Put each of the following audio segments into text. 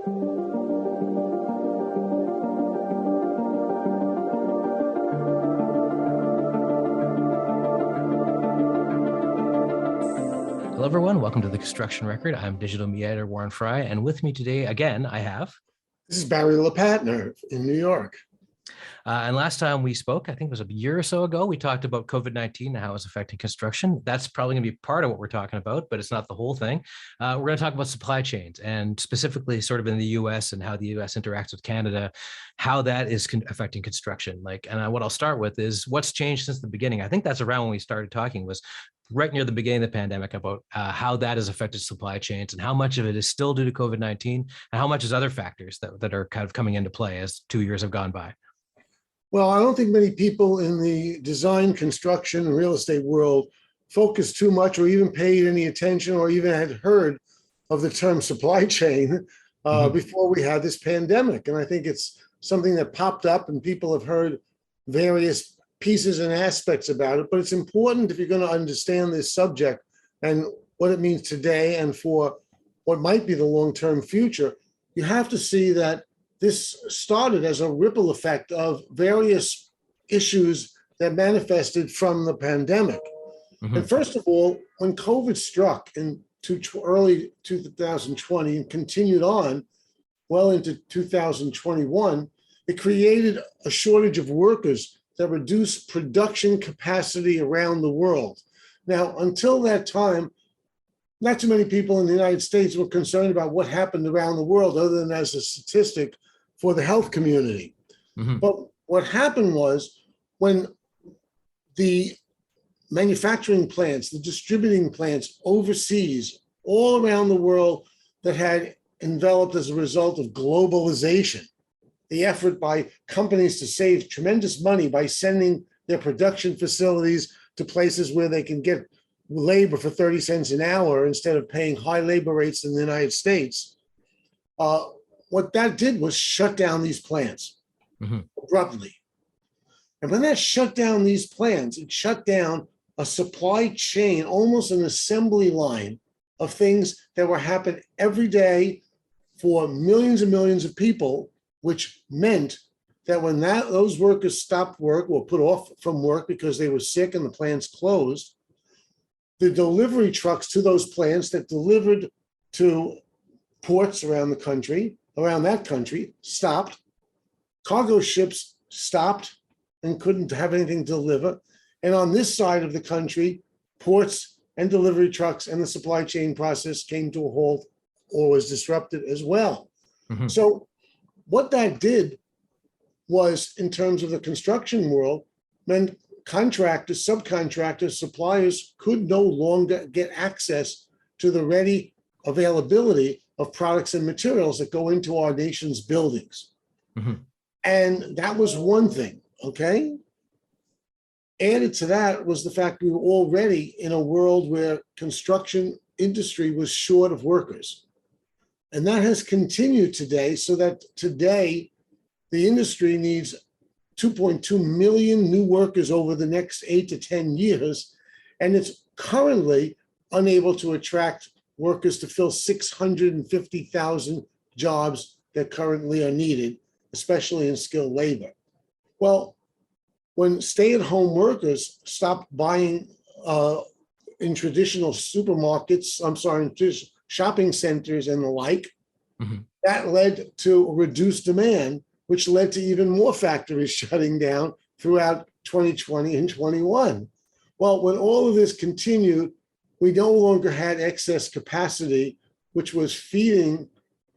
Hello, everyone. Welcome to the Construction Record. I'm digital media editor Warren Frey, and with me today, again, I have... This is Barry LePatner in New York. And last time we spoke, I think it was a year or so ago, we talked about COVID-19 and how it's affecting construction. That's probably going to be part of what we're talking about, but it's not the whole thing. We're going to talk about supply chains and specifically sort of in the US and how the US interacts with Canada, how that is affecting construction. And what I'll start with is what's changed since the beginning. I think that's around when we started talking, was right near the beginning of the pandemic, about how that has affected supply chains and how much of it is still due to COVID-19 and how much is other factors that are kind of coming into play as 2 years have gone by. Well, I don't think many people in the design, construction, and real estate world focused too much or even paid any attention or even had heard of the term supply chain before we had this pandemic. And I think it's something that popped up and people have heard various pieces and aspects about it. But it's important, if you're going to understand this subject and what it means today and for what might be the long-term future, you have to see that this started as a ripple effect of various issues that manifested from the pandemic. And first of all, when COVID struck in early 2020 and continued on well into 2021, it created a shortage of workers that reduced production capacity around the world. Now, until that time, not too many people in the United States were concerned about what happened around the world other than as a statistic for the health community. But what happened was when the manufacturing plants, the distributing plants overseas, all around the world that had enveloped as a result of globalization, the effort by companies to save tremendous money by sending their production facilities to places where they can get labor for 30 cents an hour instead of paying high labor rates in the United States. What that did was shut down these plants abruptly. And when that shut down these plants, it shut down a supply chain, almost an assembly line of things that were happening every day for millions and millions of people, which meant that when those workers stopped work or put off from work because they were sick and the plants closed, the delivery trucks to those plants that delivered to ports around the country, around that country, stopped. Cargo ships stopped and couldn't have anything to deliver. And on this side of the country, ports and delivery trucks and the supply chain process came to a halt or was disrupted as well. So what that did was, in terms of the construction world, meant contractors, subcontractors, suppliers could no longer get access to the ready availability of products and materials that go into our nation's buildings. And that was one thing, okay? Added to that was the fact we were already in a world where construction industry was short of workers. And that has continued today, so that today the industry needs 2.2 million new workers over the next 8 to 10 years. And it's currently unable to attract workers to fill 650,000 jobs that currently are needed, especially in skilled labor. Well, when stay-at-home workers stopped buying in traditional supermarkets, in shopping centers and the like, that led to a reduced demand, which led to even more factories shutting down throughout 2020 and 21. Well, when all of this continued, we no longer had excess capacity, which was feeding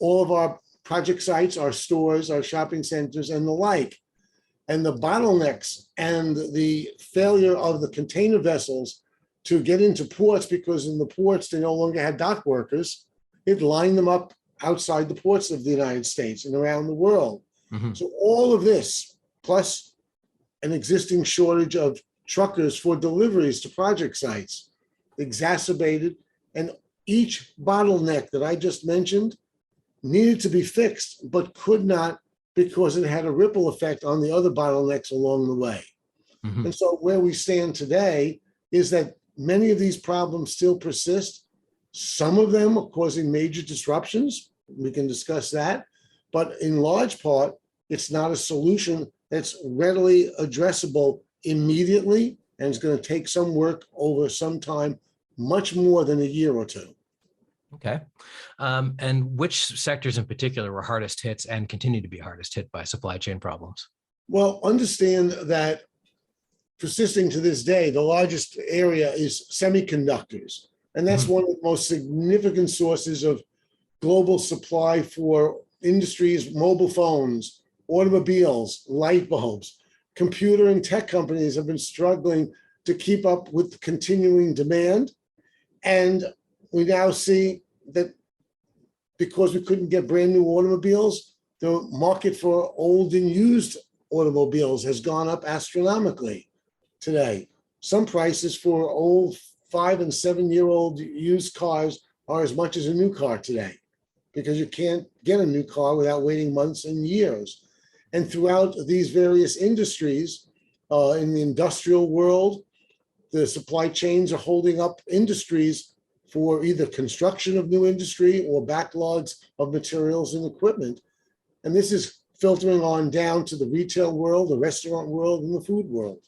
all of our project sites, our stores, our shopping centers, and the like. And the bottlenecks and the failure of the container vessels to get into ports, because in the ports they no longer had dock workers, it lined them up outside the ports of the United States and around the world. So all of this, plus an existing shortage of truckers for deliveries to project sites, exacerbated, and each bottleneck that I just mentioned needed to be fixed, but could not, because it had a ripple effect on the other bottlenecks along the way. And so where we stand today is that many of these problems still persist. Some of them are causing major disruptions, We can discuss that. But in large part, it's not a solution that's readily addressable immediately, and it's going to take some work over some time, much more than a year or two. Okay. And which sectors in particular were hardest hits and continue to be hardest hit by supply chain problems? Well, understand that persisting to this day, the largest area is semiconductors. And that's one of the most significant sources of global supply for industries, mobile phones, automobiles, light bulbs. Computer and tech companies have been struggling to keep up with continuing demand. And we now see that because we couldn't get brand new automobiles, the market for old and used automobiles has gone up astronomically today. Some prices for old 5- and 7-year-old used cars are as much as a new car today, because you can't get a new car without waiting months and years. And throughout these various industries, in the industrial world, the supply chains are holding up industries for either construction of new industry or backlogs of materials and equipment. And this is filtering on down to the retail world, the restaurant world, and the food world.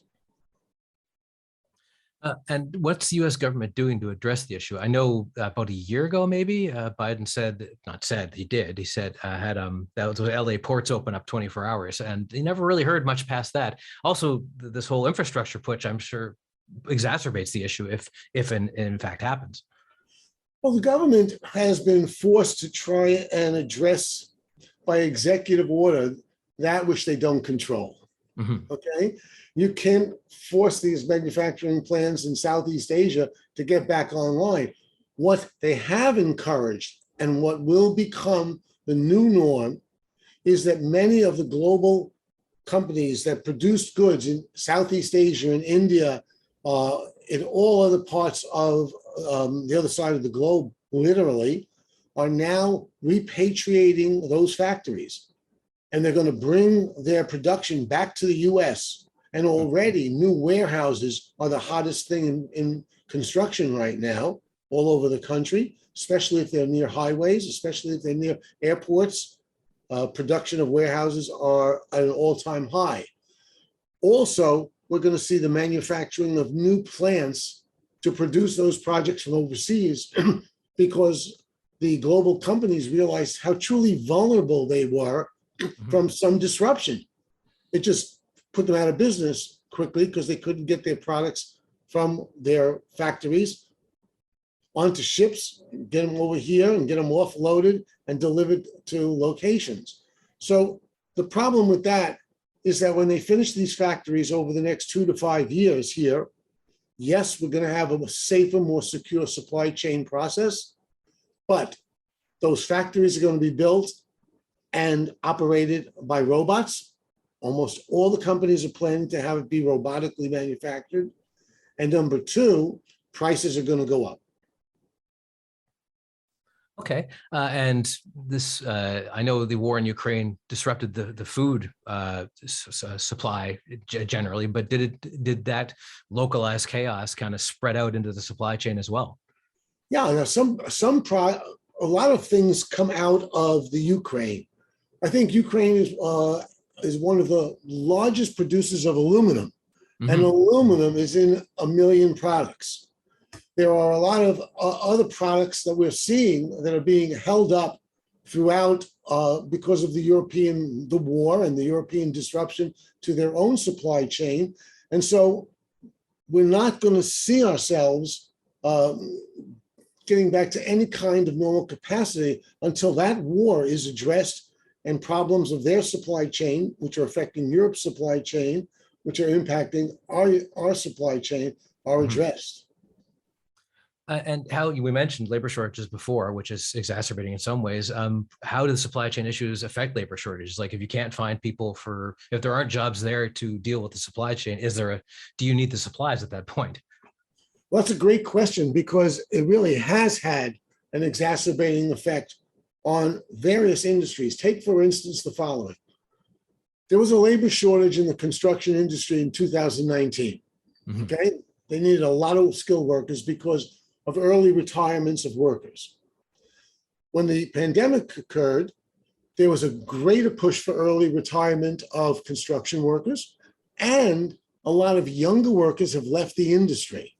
And what's the U.S. government doing to address the issue? I know about a year ago, maybe Biden said, not said, he did. He said had that was LA ports open up 24 hours, and he never really heard much past that. Also, this whole infrastructure push, I'm sure, exacerbates the issue if in fact happens. Well, the government has been forced to try and address by executive order that which they don't control. Okay, you can't force these manufacturing plants in Southeast Asia to get back online. What they have encouraged and what will become the new norm is that many of the global companies that produced goods in Southeast Asia and India, in all other parts of the other side of the globe, literally, are now repatriating those factories. And they're going to bring their production back to the US. And already new warehouses are the hottest thing in construction right now, all over the country, especially if they're near highways, especially if they're near airports. Production of warehouses are at an all-time high. Also, we're going to see the manufacturing of new plants to produce those projects from overseas because the global companies realized how truly vulnerable they were from some disruption. It just put them out of business quickly because they couldn't get their products from their factories onto ships, get them over here and get them offloaded and delivered to locations. So the problem with that is that when they finish these factories over the next 2 to 5 years here, yes, we're going to have a safer, more secure supply chain process, but those factories are going to be built and operated by robots. Almost all the companies are planning to have it be robotically manufactured. And number two, prices are going to go up. Okay, and this, I know the war in Ukraine disrupted the food supply generally, but did that localized chaos kind of spread out into the supply chain as well? Yeah, now a lot of things come out of the Ukraine. I think Ukraine is one of the largest producers of aluminum, and aluminum is in 1 million products. There are a lot of other products that we're seeing that are being held up throughout because of the war and the European disruption to their own supply chain. And so we're not going to see ourselves getting back to any kind of normal capacity until that war is addressed and problems of their supply chain, which are affecting Europe's supply chain, which are impacting our supply chain, are addressed. And how we mentioned labor shortages before, which is exacerbating in some ways. How do the supply chain issues affect labor shortages? Like if you can't find people if there aren't jobs there to deal with the supply chain, do you need the supplies at that point? Well, that's a great question because it really has had an exacerbating effect on various industries. Take, for instance, the following. There was a labor shortage in the construction industry in 2019, okay? They needed a lot of skilled workers because of early retirements of workers. when the pandemic occurred, there was a greater push for early retirement of construction workers, and a lot of younger workers have left the industry.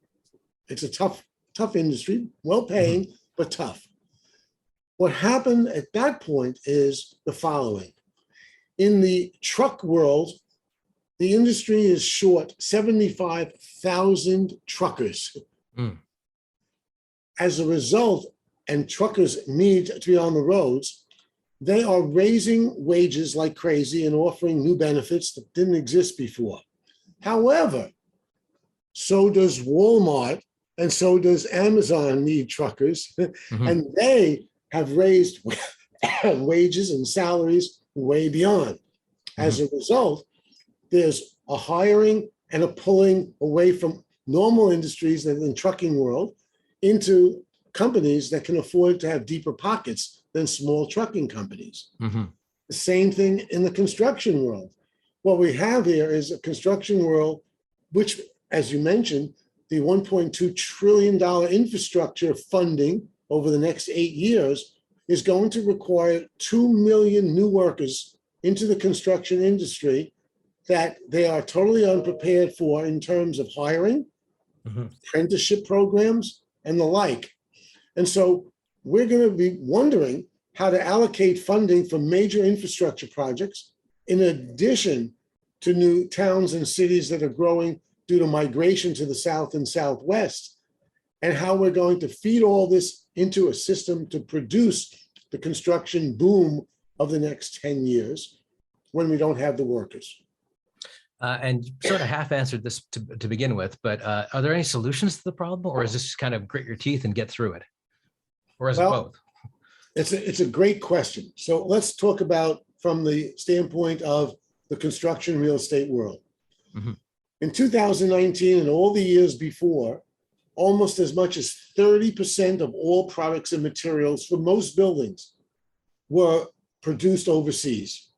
It's a tough industry, well-paying, but tough. What happened at that point is the following. In the truck world, the industry is short 75,000 truckers. As a result, and truckers need to be on the roads, they are raising wages like crazy and offering new benefits that didn't exist before. However, so does Walmart and so does Amazon need truckers, and they have raised wages and salaries way beyond. As a result, there's a hiring and a pulling away from normal industries in the trucking world into companies that can afford to have deeper pockets than small trucking companies. The same thing in the construction world. What we have here is a construction world, which, as you mentioned, the $1.2 trillion infrastructure funding over the next 8 years is going to require 2 million new workers into the construction industry that they are totally unprepared for in terms of hiring, apprenticeship programs, and the like. And so we're going to be wondering how to allocate funding for major infrastructure projects, in addition to new towns and cities that are growing due to migration to the South and Southwest, and how we're going to feed all this into a system to produce the construction boom of the next 10 years when we don't have the workers. And you sort of half answered this to begin with, but are there any solutions to the problem, or is this just kind of grit your teeth and get through it? Or is it both? It's a great question. So let's talk about from the standpoint of the construction real estate world. In 2019 and all the years before, almost as much as 30% of all products and materials for most buildings were produced overseas.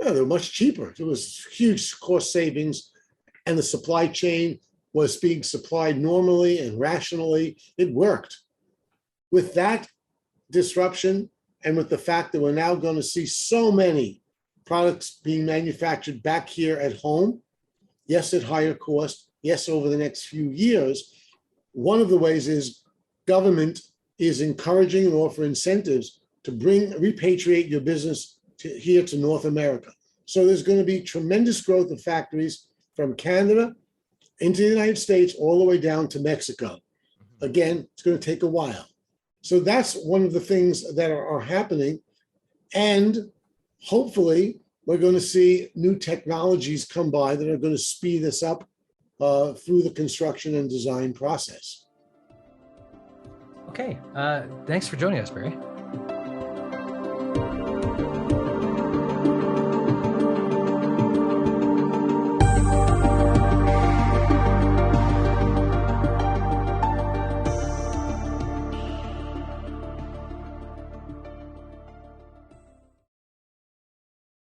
Yeah, they were much cheaper. There was huge cost savings, and the supply chain was being supplied normally and rationally. It worked. With that disruption, and with the fact that we're now going to see so many products being manufactured back here at home, yes, at higher cost, yes, over the next few years, one of the ways is government is encouraging and offer incentives to repatriate your business here to North America. So there's going to be tremendous growth of factories from Canada into the United States all the way down to Mexico. Again, it's going to take a while. So that's one of the things that are happening. And hopefully we're going to see new technologies come by that are going to speed this up through the construction and design process. Okay, thanks for joining us, Barry.